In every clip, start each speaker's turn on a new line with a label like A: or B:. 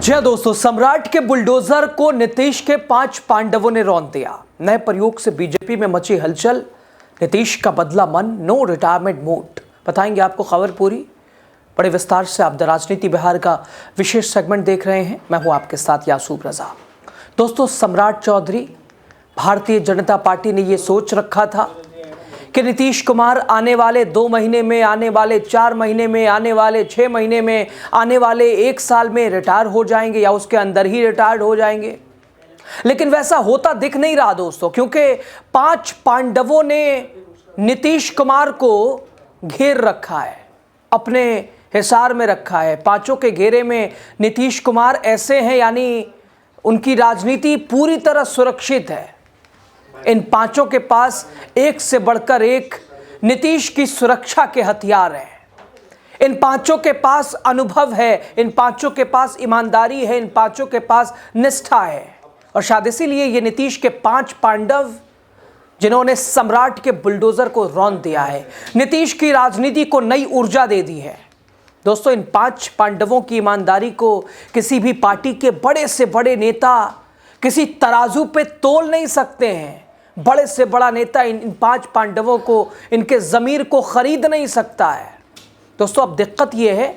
A: जी हाँ दोस्तों, सम्राट के बुलडोजर को नीतीश के 5 पांडवों ने रौंद दिया। नए प्रयोग से बीजेपी में मची हलचल, नीतीश का बदला मन, नो रिटायरमेंट मूड। बताएंगे आपको खबर पूरी बड़े विस्तार से। आप द राजनीति बिहार का विशेष सेगमेंट देख रहे हैं। मैं हूं आपके साथ यासूब रजा। दोस्तों, सम्राट चौधरी, भारतीय जनता पार्टी ने ये सोच रखा था कि नीतीश कुमार आने वाले 2 महीने में, आने वाले 4 महीने में, आने वाले 6 महीने में, आने वाले 1 साल में रिटायर हो जाएंगे या उसके अंदर ही रिटायर्ड हो जाएंगे। लेकिन वैसा होता दिख नहीं रहा दोस्तों, क्योंकि 5 पांडवों ने नीतीश कुमार को घेर रखा है, अपने हिसार में रखा है। 5 के घेरे में नीतीश कुमार ऐसे हैं, यानी उनकी राजनीति पूरी तरह सुरक्षित है। इन 5 के पास एक से बढ़कर एक नीतीश की सुरक्षा के हथियार हैं। इन 5 के पास अनुभव है, इन 5 के पास ईमानदारी है, इन 5 के पास निष्ठा है। और शायद इसीलिए ये नीतीश के 5 पांडव, जिन्होंने सम्राट के बुलडोजर को रौंद दिया है, नीतीश की राजनीति को नई ऊर्जा दे दी है। दोस्तों, इन 5 पांडवों की ईमानदारी को किसी भी पार्टी के बड़े से बड़े नेता किसी तराजू पे तोल नहीं सकते हैं। बड़े से बड़ा नेता इन 5 पांडवों को, इनके ज़मीर को खरीद नहीं सकता है। दोस्तों, अब दिक्कत यह है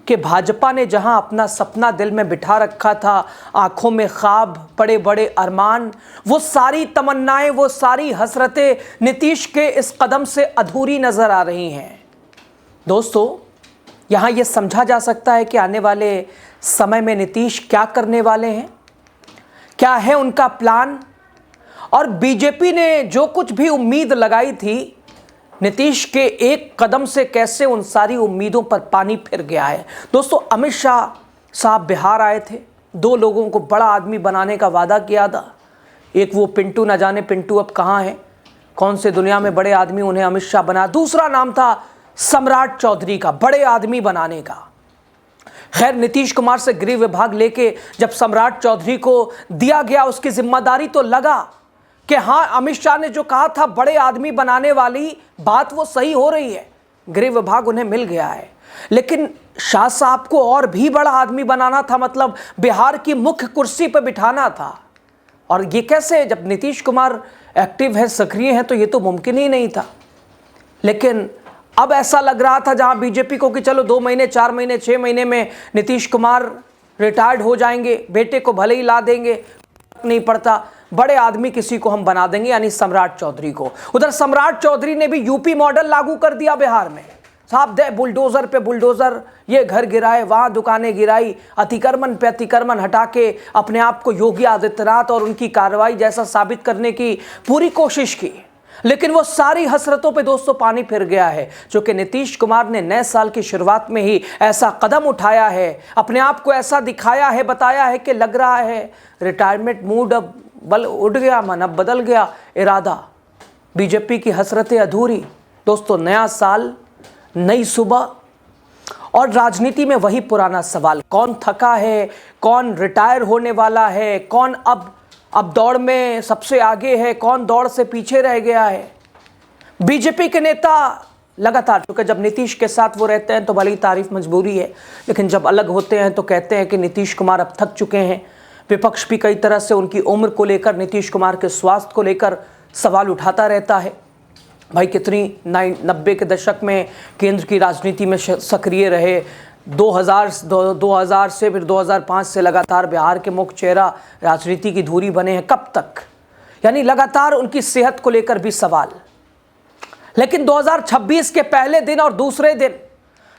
A: कि भाजपा ने जहां अपना सपना दिल में बिठा रखा था, आंखों में ख्वाब, बड़े बड़े अरमान, वो सारी तमन्नाएं, वो सारी हसरतें नीतीश के इस कदम से अधूरी नजर आ रही हैं। दोस्तों, यहां यह समझा जा सकता है कि आने वाले समय में नीतीश क्या करने वाले हैं, क्या है उनका प्लान। और बीजेपी ने जो कुछ भी उम्मीद लगाई थी नीतीश के एक कदम से, कैसे उन सारी उम्मीदों पर पानी फिर गया है। दोस्तों, अमित शाह साहब बिहार आए थे, 2 लोगों को बड़ा आदमी बनाने का वादा किया था। एक वो पिंटू, न जाने पिंटू अब कहाँ है, कौन से दुनिया में बड़े आदमी उन्हें अमित शाह बना। दूसरा नाम था सम्राट चौधरी का, बड़े आदमी बनाने का। खैर, नीतीश कुमार से गृह विभाग लेके जब सम्राट चौधरी को दिया गया उसकी जिम्मेदारी, तो लगा कि हाँ, अमित शाह ने जो कहा था बड़े आदमी बनाने वाली बात, वो सही हो रही है। गृह विभाग उन्हें मिल गया है। लेकिन शाह साहब को और भी बड़ा आदमी बनाना था, मतलब बिहार की मुख्य कुर्सी पर बिठाना था। और ये कैसे, जब नीतीश कुमार एक्टिव है, सक्रिय है, तो ये तो मुमकिन ही नहीं था। लेकिन अब ऐसा लग रहा था, जहां बीजेपी को कि चलो 2 महीने, 4 महीने, 6 महीने में नीतीश कुमार रिटायर्ड हो जाएंगे, बेटे को भले ही ला देंगे, नहीं पड़ता, बड़े आदमी किसी को हम बना देंगे, यानी सम्राट चौधरी को। उधर सम्राट चौधरी ने भी यूपी मॉडल लागू कर दिया बिहार में। साहब दे बुलडोजर पे बुलडोजर, ये घर गिराए, वहां दुकानें गिराई, अतिक्रमण पे अतिक्रमण हटा के अपने आप को योगी आदित्यनाथ और उनकी कार्रवाई जैसा साबित करने की पूरी कोशिश की। लेकिन वो सारी हसरतों पे दोस्तों पानी फिर गया है, जो कि नीतीश कुमार ने नए साल की शुरुआत में ही ऐसा कदम उठाया है, अपने आप को ऐसा दिखाया है, बताया है कि लग रहा है रिटायरमेंट मूड अब बल उड़ गया, मन अब बदल गया इरादा। बीजेपी की हसरतें अधूरी। दोस्तों, नया साल, नई सुबह, और राजनीति में वही पुराना सवाल, कौन थका है, कौन रिटायर होने वाला है, कौन अब दौड़ में सबसे आगे है, कौन दौड़ से पीछे रह गया है। बीजेपी के नेता लगातार, क्योंकि जब नीतीश के साथ वो रहते हैं तो भले ही तारीफ मजबूरी है, लेकिन जब अलग होते हैं तो कहते हैं कि नीतीश कुमार अब थक चुके हैं। विपक्ष भी कई तरह से उनकी उम्र को लेकर, नीतीश कुमार के स्वास्थ्य को लेकर सवाल उठाता रहता है। भाई, कितनी 90 के दशक में केंद्र की राजनीति में सक्रिय रहे, 2000 से फिर 2005 से लगातार बिहार के मुख्य चेहरा राजनीति की धुरी बने हैं। कब तक, यानी लगातार उनकी सेहत को लेकर भी सवाल। लेकिन 2026 के पहले दिन और दूसरे दिन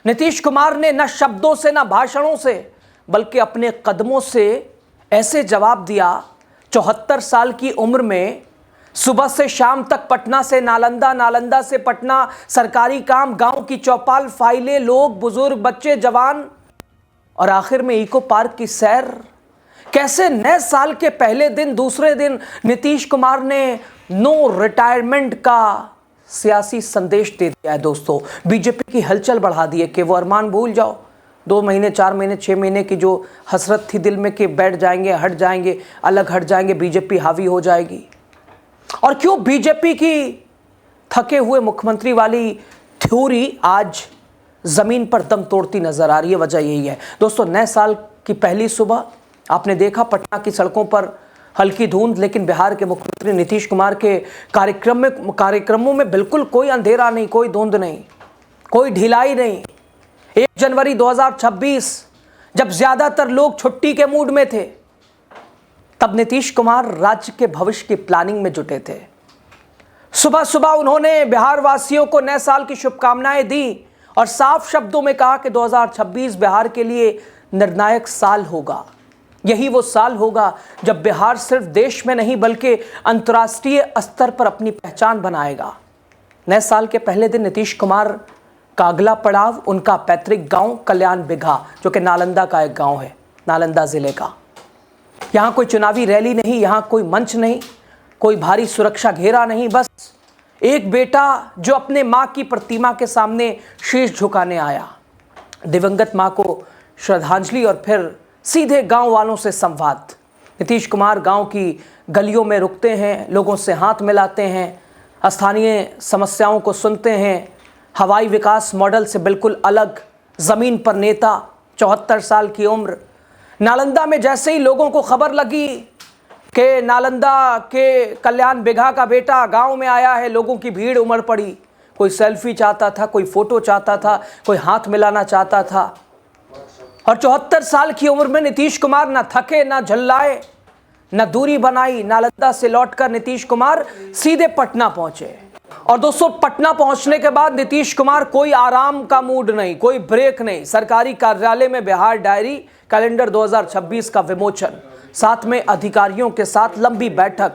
A: नीतीश कुमार ने न शब्दों से, न भाषणों से, बल्कि अपने कदमों से ऐसे जवाब दिया। 74 साल की उम्र में सुबह से शाम तक पटना से नालंदा, नालंदा से पटना, सरकारी काम, गांव की चौपाल, फाइलें, लोग, बुजुर्ग, बच्चे, जवान, और आखिर में इको पार्क की सैर। कैसे नए साल के पहले दिन, दूसरे दिन नीतीश कुमार ने नो रिटायरमेंट का सियासी संदेश दे दिया है। दोस्तों, बीजेपी की हलचल बढ़ा दी है कि वो अरमान भूल जाओ, 2 महीने, 4 महीने, 6 महीने की जो हसरत थी दिल में कि बैठ जाएंगे, हट जाएंगे, अलग हट जाएंगे, बीजेपी हावी हो जाएगी। और क्यों बीजेपी की थके हुए मुख्यमंत्री वाली थ्योरी आज जमीन पर दम तोड़ती नजर आ रही है? वजह यही है दोस्तों, नए साल की पहली सुबह आपने देखा पटना की सड़कों पर हल्की धुंध, लेकिन बिहार के मुख्यमंत्री नीतीश कुमार के कार्यक्रमों में बिल्कुल कोई अंधेरा नहीं, कोई धुंध नहीं, कोई ढिलाई नहीं। 1 जनवरी 2026 जब ज्यादातर लोग छुट्टी के मूड में थे, तब नीतीश कुमार राज्य के भविष्य की प्लानिंग में जुटे थे। सुबह सुबह उन्होंने बिहार वासियों को नए साल की शुभकामनाएं दी और साफ शब्दों में कहा कि 2026 बिहार के लिए निर्णायक साल होगा। यही वो साल होगा जब बिहार सिर्फ देश में नहीं बल्कि अंतर्राष्ट्रीय स्तर पर अपनी पहचान बनाएगा। नए साल के पहले दिन नीतीश कुमार का अगला पड़ाव उनका पैतृक गांव कल्याण बिघा, जो कि नालंदा का एक गांव है, नालंदा जिले का। यहाँ कोई चुनावी रैली नहीं, यहाँ कोई मंच नहीं, कोई भारी सुरक्षा घेरा नहीं, बस एक बेटा जो अपने मां की प्रतिमा के सामने शीश झुकाने आया, दिवंगत मां को श्रद्धांजलि और फिर सीधे गांव वालों से संवाद। नीतीश कुमार गांव की गलियों में रुकते हैं, लोगों से हाथ मिलाते हैं, स्थानीय समस्याओं को सुनते हैं। हवाई विकास मॉडल से बिल्कुल अलग जमीन पर नेता, 74 साल की उम्र। नालंदा में जैसे ही लोगों को खबर लगी कि नालंदा के कल्याण बिघा का बेटा गांव में आया है, लोगों की भीड़ उमड़ पड़ी। कोई सेल्फी चाहता था, कोई फोटो चाहता था, कोई हाथ मिलाना चाहता था। और 74 साल की उम्र में नीतीश कुमार न थके, न झल्लाए, न दूरी बनाई। नालंदा से लौटकर नीतीश कुमार सीधे पटना पहुंचे। और दोस्तों, पटना पहुंचने के बाद नीतीश कुमार कोई आराम का मूड नहीं, कोई ब्रेक नहीं। सरकारी कार्यालय में बिहार डायरी कैलेंडर 2026 का विमोचन, साथ में अधिकारियों के साथ लंबी बैठक।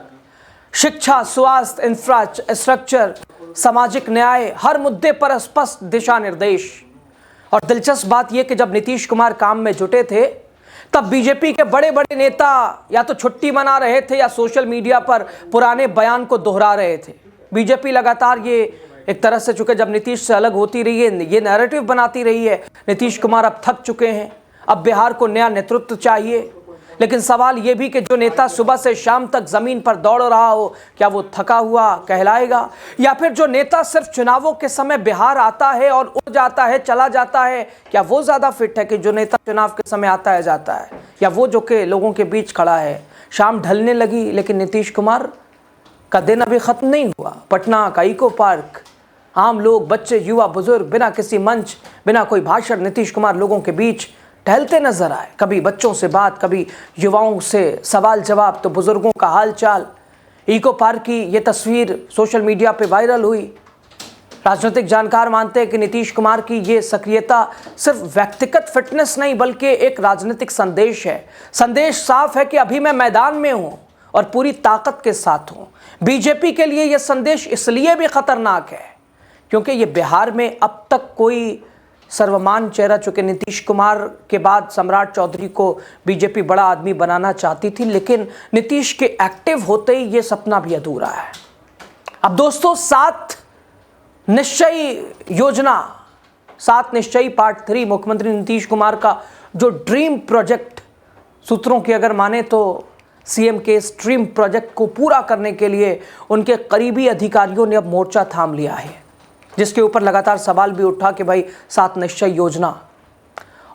A: शिक्षा, स्वास्थ्य, इंफ्रास्ट्रक्चर, सामाजिक न्याय, हर मुद्दे पर स्पष्ट दिशा निर्देश। और दिलचस्प बात यह कि जब नीतीश कुमार काम में जुटे थे, तब बीजेपी के बड़े बड़े नेता या तो छुट्टी मना रहे थे या सोशल मीडिया पर पुराने बयान को दोहरा रहे थे। बीजेपी लगातार ये एक तरह से, चूंकि जब नीतीश से अलग होती रही है, ये नैरेटिव बनाती रही है, नीतीश कुमार अब थक चुके हैं, अब बिहार को नया नेतृत्व चाहिए। लेकिन सवाल ये भी कि जो नेता सुबह से शाम तक जमीन पर दौड़ रहा हो, क्या वो थका हुआ कहलाएगा? या फिर जो नेता सिर्फ चुनावों के समय बिहार आता है और उड़ जाता है, चला जाता है, क्या वो ज्यादा फिट है कि जो नेता चुनाव के समय आता है जाता है, या वो जो कि लोगों के बीच खड़ा है? शाम ढलने लगी, लेकिन नीतीश कुमार का दिन अभी खत्म नहीं हुआ। पटना का इको पार्क, आम लोग, बच्चे, युवा, बुजुर्ग, बिना किसी मंच, बिना कोई भाषण, नीतीश कुमार लोगों के बीच टहलते नजर आए। कभी बच्चों से बात, कभी युवाओं से सवाल जवाब, तो बुजुर्गों का हाल चाल। इको पार्क की ये तस्वीर सोशल मीडिया पे वायरल हुई। राजनीतिक जानकार मानते हैं कि नीतीश कुमार की ये सक्रियता सिर्फ व्यक्तिगत फिटनेस नहीं बल्कि एक राजनीतिक संदेश है। संदेश साफ है कि अभी मैं मैदान में हूं और पूरी ताकत के साथ हूं। बीजेपी के लिए यह संदेश इसलिए भी खतरनाक है क्योंकि ये बिहार में अब तक कोई सर्वमान चेहरा, चूंकि नीतीश कुमार के बाद सम्राट चौधरी को बीजेपी बड़ा आदमी बनाना चाहती थी, लेकिन नीतीश के एक्टिव होते ही ये सपना भी अधूरा है। अब दोस्तों, 7 निश्चय योजना, 7 निश्चय पार्ट 3 मुख्यमंत्री नीतीश कुमार का जो ड्रीम प्रोजेक्ट, सूत्रों की अगर माने तो सीएम के इस ड्रीम प्रोजेक्ट को पूरा करने के लिए उनके करीबी अधिकारियों ने अब मोर्चा थाम लिया है, जिसके ऊपर लगातार सवाल भी उठा कि भाई 7 निश्चय योजना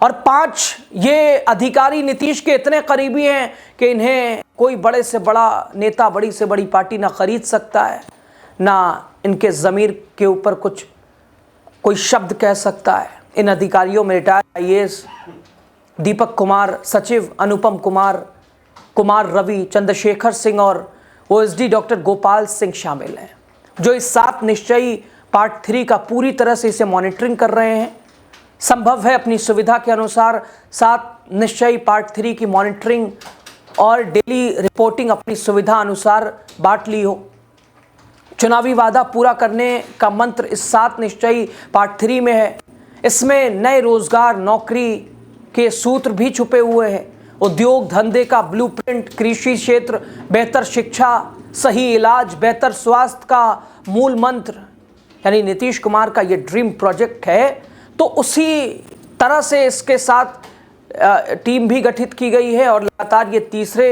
A: और 5 ये अधिकारी नीतीश के इतने करीबी हैं कि इन्हें कोई बड़े से बड़ा नेता, बड़ी से बड़ी पार्टी ना खरीद सकता है, ना इनके ज़मीर के ऊपर कोई शब्द कह सकता है। इन अधिकारियों में रिटायर्ड आईएएस दीपक कुमार, सचिव अनुपम कुमार, कुमार रवि, चंद्रशेखर सिंह और ओएसडी डॉक्टर गोपाल सिंह शामिल हैं, जो इस 7 निश्चय पार्ट 3 का पूरी तरह से इसे मॉनिटरिंग कर रहे हैं। संभव है अपनी सुविधा के अनुसार 7 निश्चय पार्ट 3 की मॉनिटरिंग और डेली रिपोर्टिंग अपनी सुविधा अनुसार बांट ली हो। चुनावी वादा पूरा करने का मंत्र इस 7 निश्चय पार्ट 3 में है। इसमें नए रोजगार, नौकरी के सूत्र भी छुपे हुए हैं, उद्योग धंधे का ब्लूप्रिंट, कृषि क्षेत्र, बेहतर शिक्षा, सही इलाज, बेहतर स्वास्थ्य का मूल मंत्र। यानी नीतीश कुमार का ये ड्रीम प्रोजेक्ट है, तो उसी तरह से इसके साथ टीम भी गठित की गई है और लगातार ये तीसरे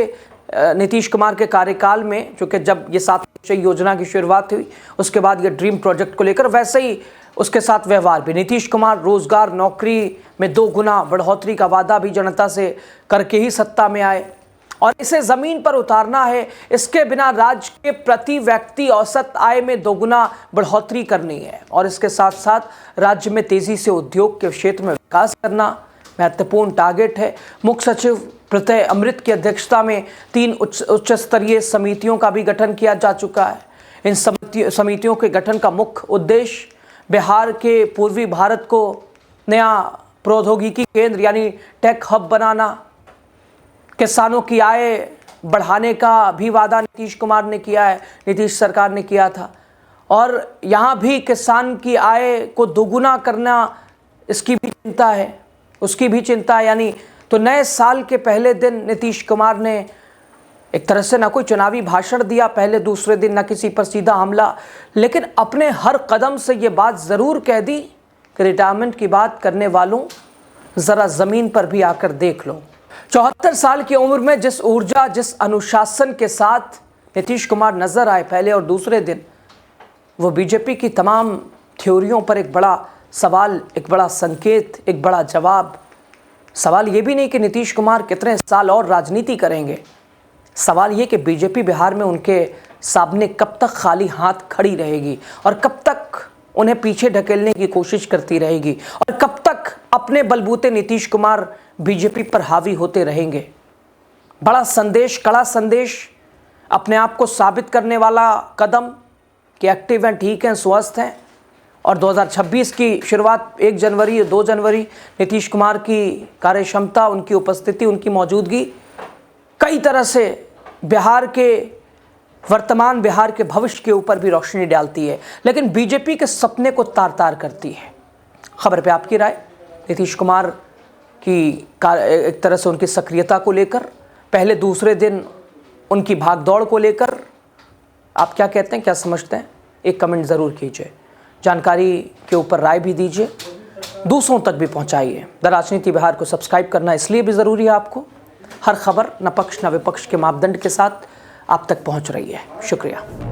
A: नीतीश कुमार के कार्यकाल में, क्योंकि जब ये 7 निश्चय योजना की शुरुआत हुई उसके बाद ये ड्रीम प्रोजेक्ट को लेकर, वैसे ही उसके साथ व्यवहार भी। नीतीश कुमार रोजगार नौकरी में 2 गुना बढ़ोतरी का वादा भी जनता से करके ही सत्ता में आए, और इसे ज़मीन पर उतारना है। इसके बिना राज्य के प्रति व्यक्ति औसत आय में 2 गुना बढ़ोतरी करनी है, और इसके साथ साथ राज्य में तेज़ी से उद्योग के क्षेत्र में विकास करना महत्वपूर्ण टारगेट है। मुख्य सचिव प्रत्यय अमृत की अध्यक्षता में 3 उच्च स्तरीय समितियों का भी गठन किया जा चुका है। इन समितियों के गठन का मुख्य उद्देश्य बिहार के पूर्वी भारत को नया प्रौद्योगिकी केंद्र यानी टेक हब बनाना, किसानों की आय बढ़ाने का भी वादा नीतीश कुमार ने किया है, नीतीश सरकार ने किया था, और यहाँ भी किसान की आय को दोगुना करना, इसकी भी चिंता है, उसकी भी चिंता है। यानी तो नए साल के पहले दिन नीतीश कुमार ने एक तरह से ना कोई चुनावी भाषण दिया पहले दूसरे दिन, ना किसी पर सीधा हमला, लेकिन अपने हर कदम से ये बात ज़रूर कह दी कि रिटायरमेंट की बात करने वालों ज़रा ज़मीन पर भी आकर देख लो। 74 साल की उम्र में जिस ऊर्जा, जिस अनुशासन के साथ नीतीश कुमार नजर आए पहले और दूसरे दिन, वो बीजेपी की तमाम थ्योरियों पर एक बड़ा सवाल, एक बड़ा संकेत, एक बड़ा जवाब। सवाल ये भी नहीं कि नीतीश कुमार कितने साल और राजनीति करेंगे, सवाल ये कि बीजेपी बिहार में उनके सामने कब तक खाली हाथ खड़ी रहेगी, और कब तक उन्हें पीछे ढकेलने की कोशिश करती रहेगी, और कब तक अपने बलबूते नीतीश कुमार बीजेपी पर हावी होते रहेंगे। बड़ा संदेश, कड़ा संदेश, अपने आप को साबित करने वाला कदम कि एक्टिव हैं, ठीक हैं, स्वस्थ हैं, और 2026 की शुरुआत 1 जनवरी 2 जनवरी नीतीश कुमार की कार्यक्षमता, उनकी उपस्थिति, उनकी मौजूदगी कई तरह से बिहार के वर्तमान, बिहार के भविष्य के ऊपर भी रोशनी डालती है, लेकिन बीजेपी के सपने को तार तार करती है। खबर पे आपकी राय, नीतीश कुमार की एक तरह से उनकी सक्रियता को लेकर, पहले दूसरे दिन उनकी भागदौड़ को लेकर आप क्या कहते हैं, क्या समझते हैं? एक कमेंट ज़रूर कीजिए, जानकारी के ऊपर राय भी दीजिए, दूसरों तक भी पहुंचाइए। द राजनीति बिहार को सब्सक्राइब करना इसलिए भी ज़रूरी है आपको, हर खबर न पक्ष न विपक्ष के मापदंड के साथ आप तक पहुंच रही है। शुक्रिया।